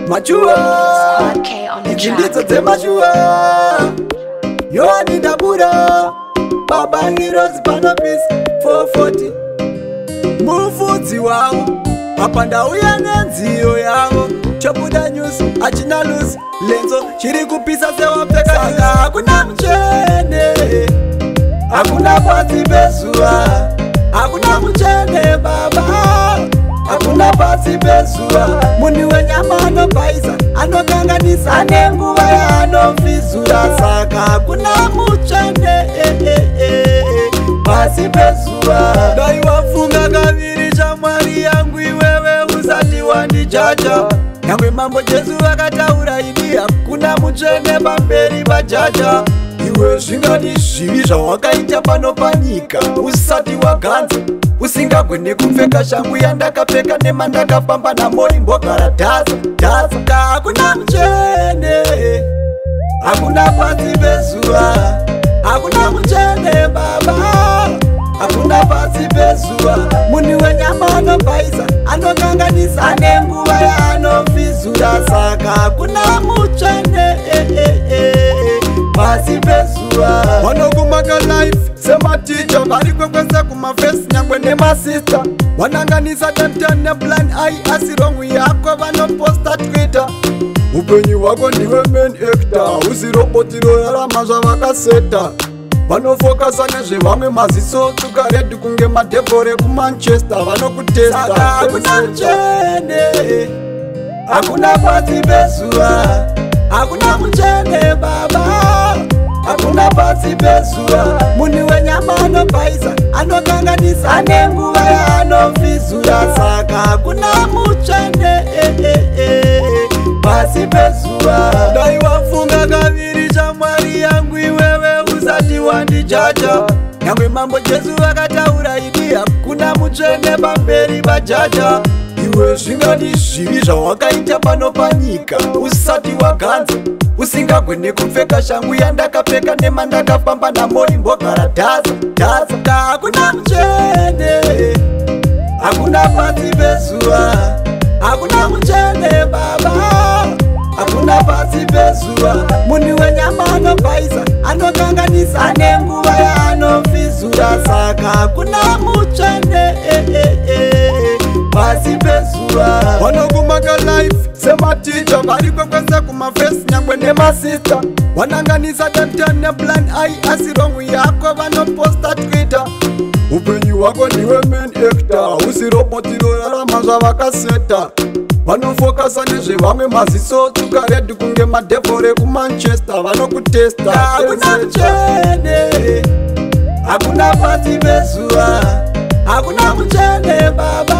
MaCowboy, Idzi ndidzo dzemashuwaa. Yohani ndabura Baba Heroes Panopisi 440 mufudzi wavo apa ndauya nenziyo yavo chobuda news achina luzi lenzo chiri kupisa sewapfeka saka hakuna muchene hakuna pasi pezuva hakuna muchene baba hakuna pasi pezuva munhu wenyama anopaisa anokanganisa nenguva yaanofizura saka hakuna muchene pasi pezuva dai wafunga kaviri chamwari yangu iwewe usati wandijaja nyangwe mambo Jesu vakataura ini hakuna muchene pamberi pajaja iwe zvingadi zvivi zvawakaita pano panyika usati waganza usingagone kupfeka shangu yandakapfeka nemandakafamba namo imbogara dhaza ka hakuna muchene hakuna pasi pezuva hakuna muchene baba hakuna pasi pezuva munhu wenyama anopaisa anokanganisa nenguva yaanofizura saka hakuna muchene pasi pezuva vanokumaka life sematicha vari kwekwese kumafesi nyangwe nemasista vananganisa temten neplan ai asi rongu yako vanoposta twitter upenyu hwako ndiwe main actor usi roboti royarama zvavakaseta vanofokasa nezvevamwe maziso tukaredi kunge madhebhore kumanchester vanokutesta hakuna muchene hakuna pasi pezuva hakuna muchene baba hakuna pasi pezuva munhu wenyama anopaisa anokanganisa nenguva yaanofizura saka hakuna muchene pasi pezuva dai wafunga kaviri chamwari yangu iwewe usati wandijaja nyangwe mambo Jesu vakataura ini hakuna muchene pamberi pajaja iwe zvingadi zvivi zvawakaita pano panyika usati waganza usingagone kupfeka shangu yandakapfeka nemandakafamba namo imbogara dhaza ka hakuna muchene hakuna pasi pezuva hakuna muchene baba hakuna pasi pezuva munhu wenyama anopaisa anokanganisa nenguva yaanofizura saka hakuna muchene pasi pezuva vanokumaka life sematicha vari kwekwese kumafesi nyangwe nemasista vananganisa temten neplan ai asi rongu yako vanoposta twitter upenyu hwako ndiwe main actor usi roboti royarama zvavakaseta vanofokasa nezvevamwe maziso tukaredi kunge madhebhore kumanchester vanokutesta hakuna muchene hakuna pasi pezuva hakuna muchene baba